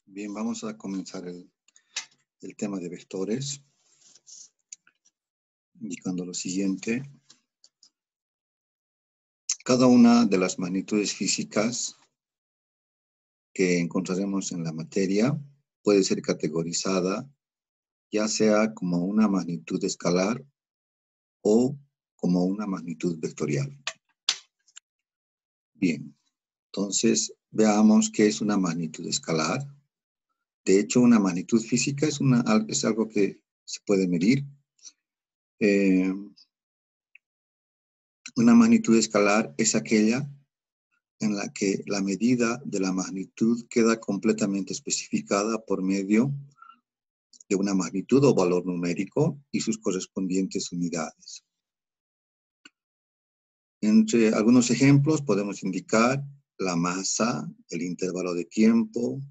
Bien, vamos a comenzar el tema de vectores, indicando lo siguiente. Cada una de las magnitudes físicas que encontraremos en la materia puede ser categorizada ya sea como una magnitud escalar o como una magnitud vectorial. Bien, entonces veamos qué es una magnitud escalar. De hecho, una magnitud física es algo que se puede medir. Una magnitud escalar es aquella en la que la medida de la magnitud queda completamente especificada por medio de una magnitud o valor numérico y sus correspondientes unidades. Entre algunos ejemplos podemos indicar la masa, el intervalo de tiempo,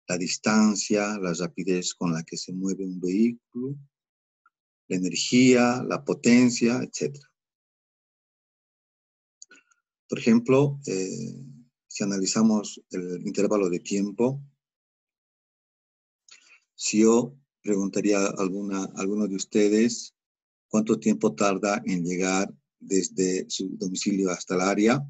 la distancia, la rapidez con la que se mueve un vehículo, la energía, la potencia, etc. Por ejemplo, si analizamos el intervalo de tiempo, si yo preguntaría a alguno de ustedes cuánto tiempo tarda en llegar desde su domicilio hasta el área,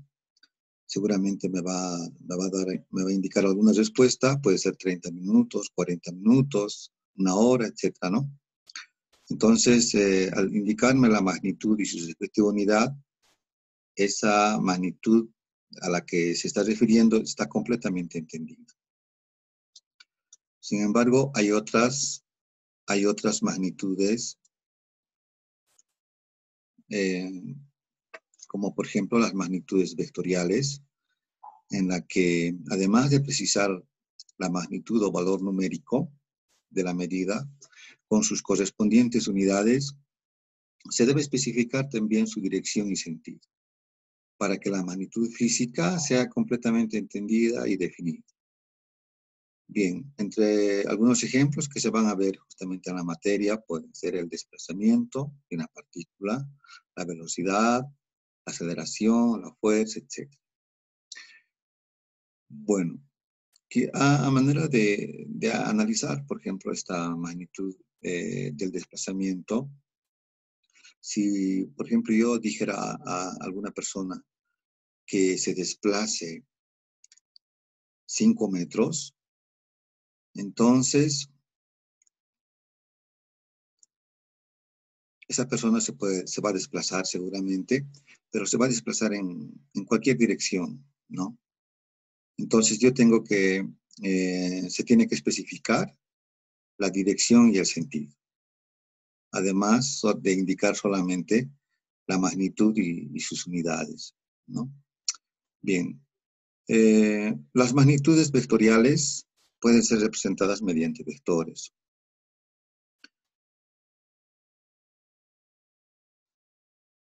seguramente me va a indicar alguna respuesta, puede ser 30 minutos, 40 minutos, una hora, etcétera, ¿no? Entonces, al indicarme la magnitud y su respectiva unidad, esa magnitud a la que se está refiriendo está completamente entendida. Sin embargo, hay otras magnitudes, como por ejemplo las magnitudes vectoriales, en la que además de precisar la magnitud o valor numérico de la medida, con sus correspondientes unidades, se debe especificar también su dirección y sentido, para que la magnitud física sea completamente entendida y definida. Bien, entre algunos ejemplos que se van a ver justamente en la materia pueden ser el desplazamiento de una partícula, la velocidad, la aceleración, la fuerza, etc. Bueno, a manera de analizar, por ejemplo, esta magnitud del desplazamiento, si, por ejemplo, yo dijera a alguna persona que se desplace 5 metros, entonces esa persona se va a desplazar seguramente, pero se va a desplazar en cualquier dirección, ¿no? Entonces yo tengo que, se tiene que especificar la dirección y el sentido, además de indicar solamente la magnitud y sus unidades, ¿no? Bien, las magnitudes vectoriales pueden ser representadas mediante vectores.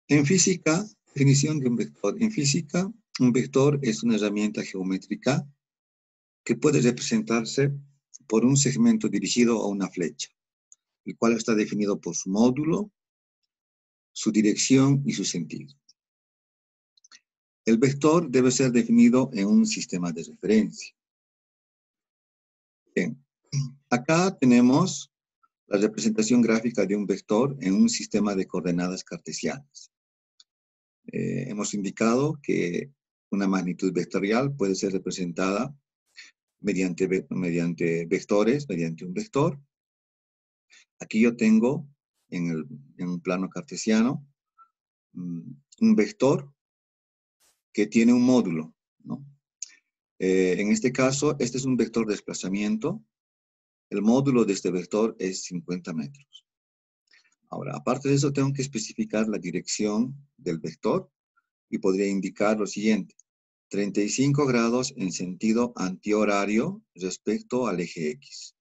En física, definición de un vector. En física, un vector es una herramienta geométrica que puede representarse por un segmento dirigido a una flecha, el cual está definido por su módulo, su dirección y su sentido. El vector debe ser definido en un sistema de referencia. Bien, acá tenemos la representación gráfica de un vector en un sistema de coordenadas cartesianas. Hemos indicado que una magnitud vectorial puede ser representada mediante vectores, mediante un vector. Aquí yo tengo en un plano cartesiano un vector que tiene un módulo, ¿no? En este caso, este es un vector de desplazamiento. El módulo de este vector es 50 metros. Ahora, aparte de eso, tengo que especificar la dirección del vector y podría indicar lo siguiente: 35 grados en sentido antihorario respecto al eje X.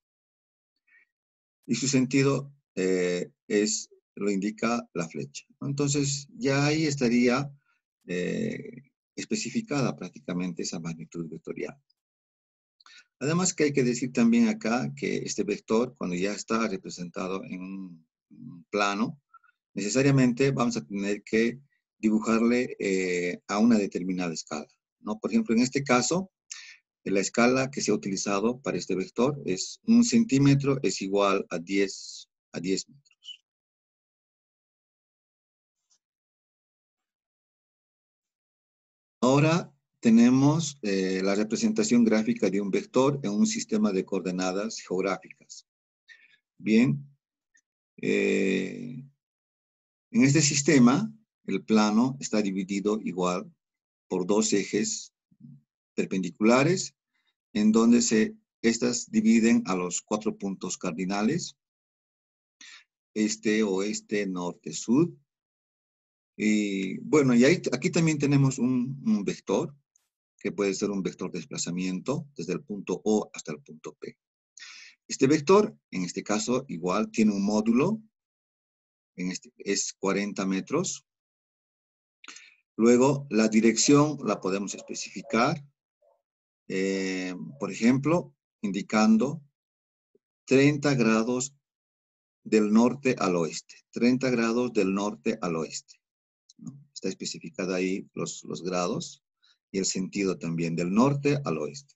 Y su sentido lo indica la flecha. Entonces, ya ahí estaría especificada prácticamente esa magnitud vectorial. Además que hay que decir también acá que este vector, cuando ya está representado en un plano, necesariamente vamos a tener que dibujarle a una determinada escala, ¿no? Por ejemplo, en este caso, La escala que se ha utilizado para este vector es 1 centímetro es igual a 10 metros. Ahora tenemos la representación gráfica de un vector en un sistema de coordenadas geográficas. Bien, en este sistema, el plano está dividido igual por dos ejes perpendiculares, en donde estas dividen a los 4 puntos cardinales, este, oeste, norte, sur. Y bueno, aquí también tenemos un vector, que puede ser un vector de desplazamiento desde el punto O hasta el punto P. Este vector, en este caso, igual tiene un módulo, es 40 metros. Luego, la dirección la podemos especificar, por ejemplo, indicando 30 grados del norte al oeste. 30 grados del norte al oeste, ¿no? Está especificada ahí los grados y el sentido también, del norte al oeste.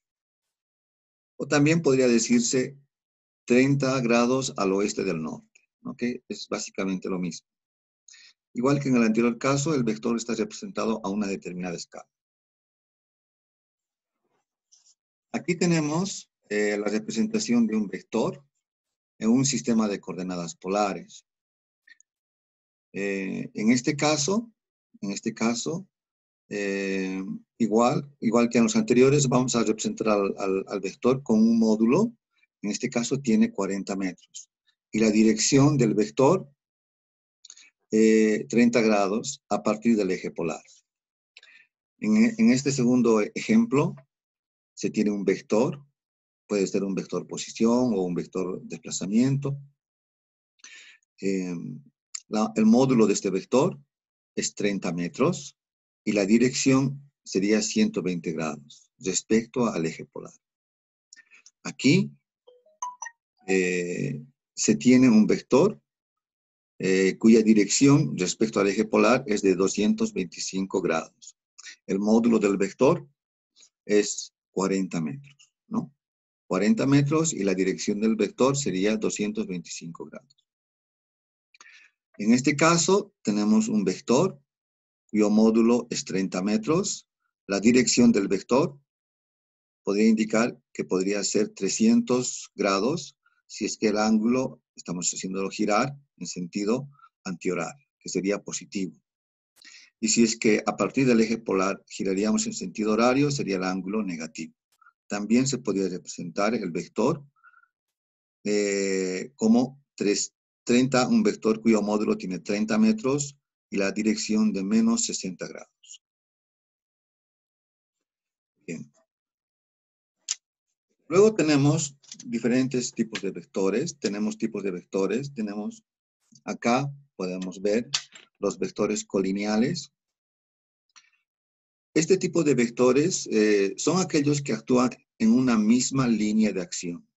O también podría decirse 30 grados al oeste del norte, ¿ok? Es básicamente lo mismo. Igual que en el anterior caso, el vector está representado a una determinada escala. Aquí tenemos la representación de un vector en un sistema de coordenadas polares. En este caso, igual que en los anteriores, vamos a representar al vector con un módulo. En este caso tiene 40 metros. Y la dirección del vector, 30 grados a partir del eje polar. En este segundo ejemplo, se tiene un vector. Puede ser un vector posición o un vector desplazamiento. El módulo de este vector es 30 metros y la dirección sería 120 grados respecto al eje polar. Aquí se tiene un vector cuya dirección respecto al eje polar es de 225 grados. El módulo del vector es 40 metros, ¿no? 40 metros y la dirección del vector sería 225 grados. En este caso tenemos un vector cuyo módulo es 30 metros. La dirección del vector podría indicar que podría ser 300 grados si es que el ángulo estamos haciéndolo girar en sentido antihorario, que sería positivo. Y si es que a partir del eje polar giraríamos en sentido horario, sería el ángulo negativo. También se podría representar el vector como 30, un vector cuyo módulo tiene 30 metros y la dirección de menos 60 grados. Bien. Luego tenemos diferentes tipos de vectores. Acá podemos ver los vectores colineales. Este tipo de vectores son aquellos que actúan en una misma línea de acción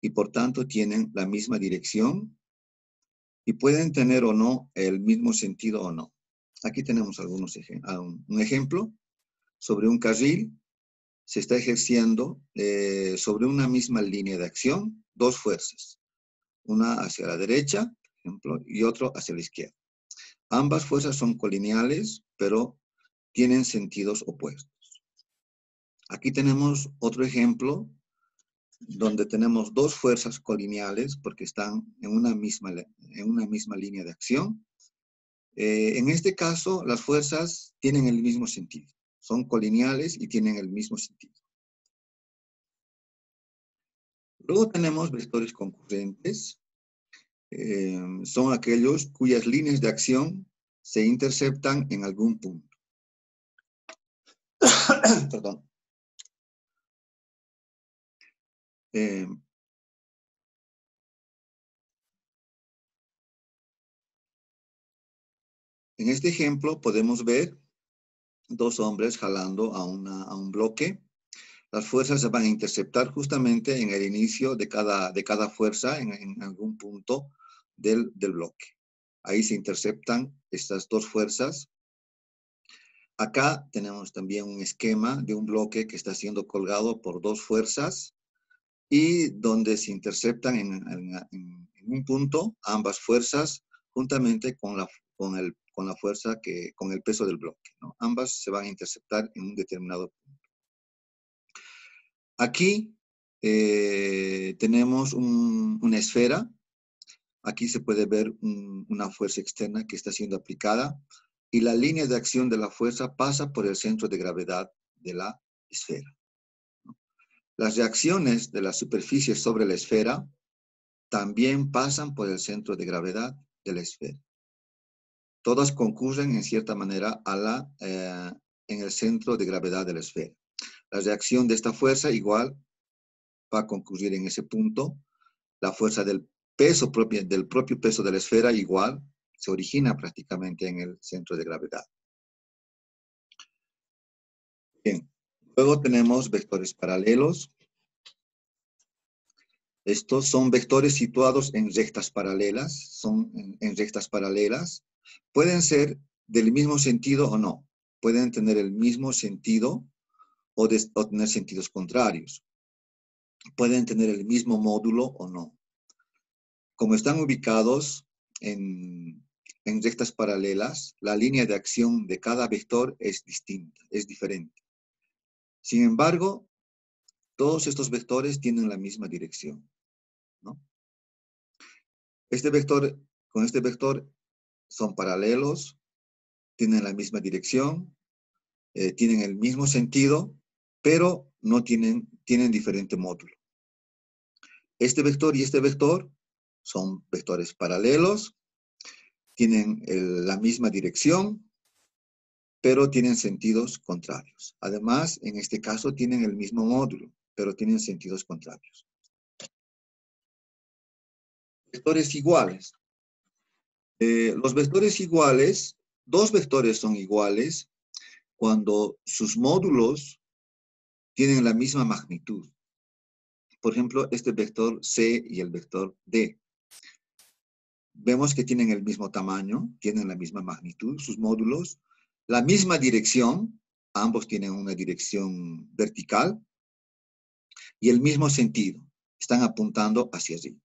y por tanto tienen la misma dirección y pueden tener o no el mismo sentido o no. Aquí tenemos un ejemplo sobre un carril. Se está ejerciendo sobre una misma línea de acción dos fuerzas, una hacia la derecha, por ejemplo, y otro hacia la izquierda. Ambas fuerzas son colineales, pero tienen sentidos opuestos. Aquí tenemos otro ejemplo donde tenemos dos fuerzas colineales porque están en una misma línea de acción. En este caso, las fuerzas tienen el mismo sentido. Son colineales y tienen el mismo sentido. Luego tenemos vectores concurrentes. Son aquellos cuyas líneas de acción se interceptan en algún punto. Perdón. En este ejemplo podemos ver dos hombres jalando a un bloque. Las fuerzas se van a interceptar justamente en el inicio de cada fuerza en algún punto del bloque. Ahí se interceptan estas dos fuerzas. Acá tenemos también un esquema de un bloque que está siendo colgado por dos fuerzas y donde se interceptan en un punto ambas fuerzas juntamente con la fuerza con el peso del bloque, ¿no? Ambas se van a interceptar en un determinado punto. Aquí tenemos una esfera. Aquí se puede ver una fuerza externa que está siendo aplicada y la línea de acción de la fuerza pasa por el centro de gravedad de la esfera. Las reacciones de la superficie sobre la esfera también pasan por el centro de gravedad de la esfera. Todas concurren en cierta manera en el centro de gravedad de la esfera. La reacción de esta fuerza igual va a concurrir en ese punto. La fuerza del propio peso de la esfera igual se origina prácticamente en el centro de gravedad. Bien, luego tenemos vectores paralelos. Estos son vectores situados en rectas paralelas, en rectas paralelas. Pueden ser del mismo sentido o no. Pueden tener el mismo sentido o tener sentidos contrarios. Pueden tener el mismo módulo o no. Como están ubicados en rectas paralelas, la línea de acción de cada vector es distinta, es diferente. Sin embargo, todos estos vectores tienen la misma dirección, ¿no? Con este vector son paralelos, tienen la misma dirección, tienen el mismo sentido, pero no tienen diferente módulo. Este vector y este vector son vectores paralelos, tienen la misma dirección, pero tienen sentidos contrarios. Además, en este caso tienen el mismo módulo, pero tienen sentidos contrarios. Vectores iguales. Los vectores iguales, dos vectores son iguales cuando sus módulos tienen la misma magnitud. Por ejemplo, este vector C y el vector D. Vemos que tienen el mismo tamaño, tienen la misma magnitud, sus módulos, la misma dirección, ambos tienen una dirección vertical, y el mismo sentido, están apuntando hacia arriba.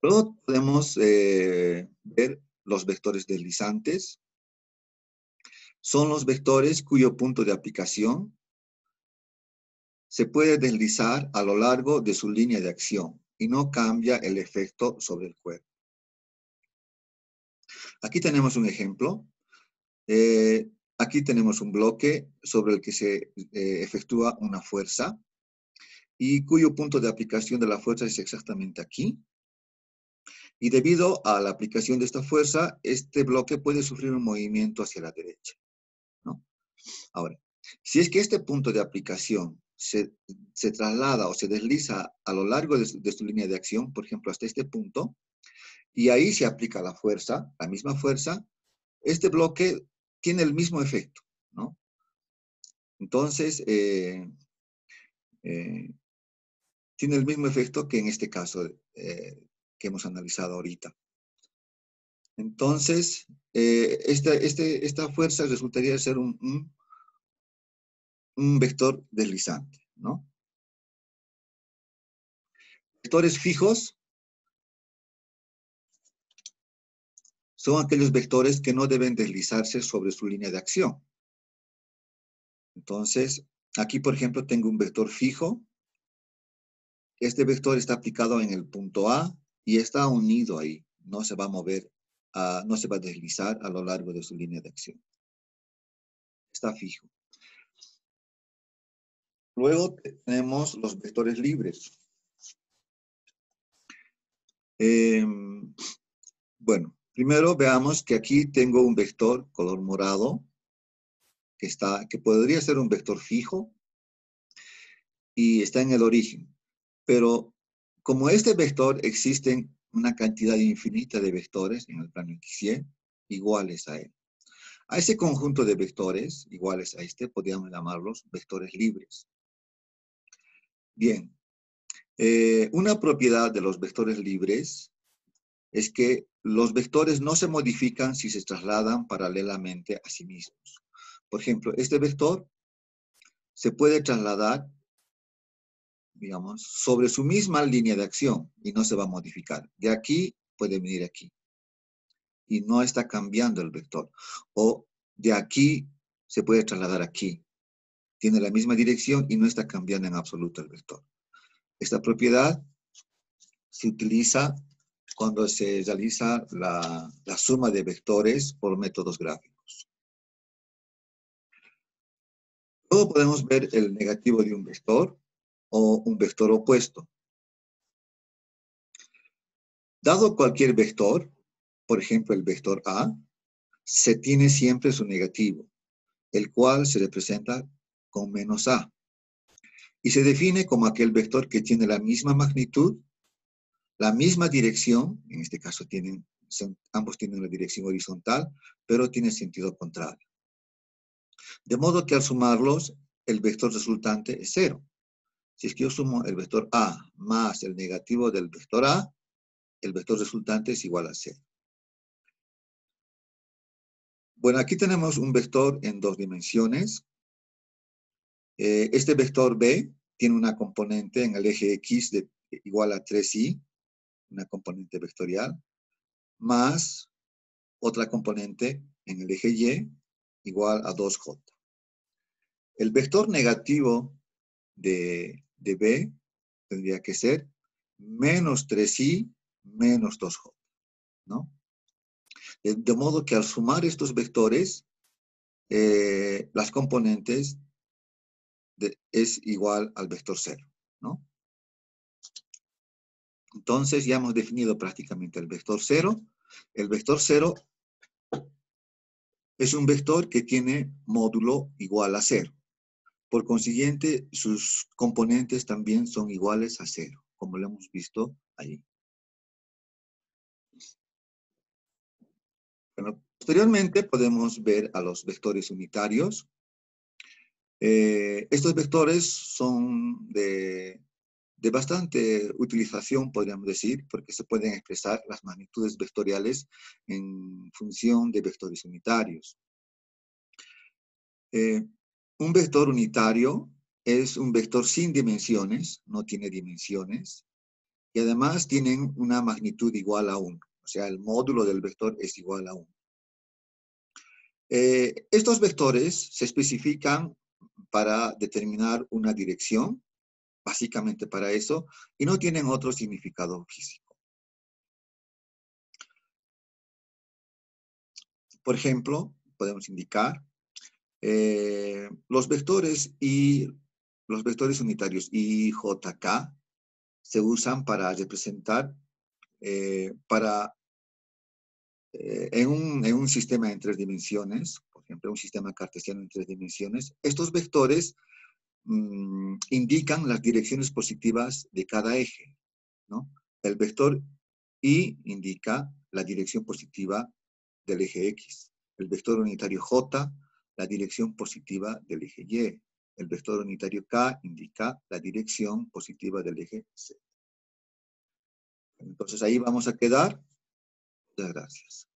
Luego podemos ver los vectores deslizantes. Son los vectores cuyo punto de aplicación se puede deslizar a lo largo de su línea de acción y no cambia el efecto sobre el cuerpo. Aquí tenemos un ejemplo. Aquí tenemos un bloque sobre el que se efectúa una fuerza y cuyo punto de aplicación de la fuerza es exactamente aquí. Y debido a la aplicación de esta fuerza, este bloque puede sufrir un movimiento hacia la derecha, ¿no? Ahora, si es que este punto de aplicación se traslada o se desliza a lo largo de su línea de acción, por ejemplo, hasta este punto, y ahí se aplica la fuerza, la misma fuerza, este bloque tiene el mismo efecto, ¿no? Entonces, tiene el mismo efecto que en este caso que hemos analizado ahorita. Entonces, esta fuerza resultaría ser un vector deslizante, ¿no? Vectores fijos son aquellos vectores que no deben deslizarse sobre su línea de acción. Entonces, aquí, por ejemplo, tengo un vector fijo. Este vector está aplicado en el punto A y está unido ahí. No se va a mover, no se va a deslizar a lo largo de su línea de acción. Está fijo. Luego tenemos los vectores libres. Bueno, primero veamos que aquí tengo un vector color morado que podría ser un vector fijo y está en el origen. Pero como este vector existen una cantidad infinita de vectores en el plano XY iguales a él. A ese conjunto de vectores iguales a este podríamos llamarlos vectores libres. Bien, una propiedad de los vectores libres es que los vectores no se modifican si se trasladan paralelamente a sí mismos. Por ejemplo, este vector se puede trasladar, digamos, sobre su misma línea de acción y no se va a modificar. De aquí puede venir aquí y no está cambiando el vector. O de aquí se puede trasladar aquí. Tiene la misma dirección y no está cambiando en absoluto el vector. Esta propiedad se utiliza cuando se realiza la suma de vectores por métodos gráficos. Luego podemos ver el negativo de un vector o un vector opuesto. Dado cualquier vector, por ejemplo el vector A, se tiene siempre su negativo, el cual se representa con menos A. Y se define como aquel vector que tiene la misma magnitud, la misma dirección, en este caso ambos tienen la dirección horizontal, pero tienen sentido contrario. De modo que al sumarlos, el vector resultante es 0. Si es que yo sumo el vector A más el negativo del vector A, el vector resultante es igual a 0. Bueno, aquí tenemos un vector en 2 dimensiones. Este vector B tiene una componente en el eje X igual a 3i, una componente vectorial, más otra componente en el eje Y igual a 2j. El vector negativo de B tendría que ser menos 3i menos 2j, ¿no? De modo que al sumar estos vectores, las componentes es igual al vector 0, ¿no? Entonces ya hemos definido prácticamente el vector 0. El vector 0 es un vector que tiene módulo igual a 0. Por consiguiente, sus componentes también son iguales a 0, como lo hemos visto ahí. Bueno, posteriormente podemos ver a los vectores unitarios. Estos vectores son de bastante utilización, podríamos decir, porque se pueden expresar las magnitudes vectoriales en función de vectores unitarios. Un vector unitario es un vector sin dimensiones, no tiene dimensiones, y además tienen una magnitud igual a 1. O sea, el módulo del vector es igual a 1. Estos vectores se especifican para determinar una dirección, básicamente para eso, y no tienen otro significado físico. Por ejemplo, podemos indicar los vectores unitarios I, J, K se usan para representar en un sistema en 3 dimensiones, por ejemplo, un sistema cartesiano en 3 dimensiones, estos vectores indican las direcciones positivas de cada eje, ¿no? El vector I indica la dirección positiva del eje X. El vector unitario J, la dirección positiva del eje Y. El vector unitario K indica la dirección positiva del eje Z. Entonces ahí vamos a quedar. Muchas gracias.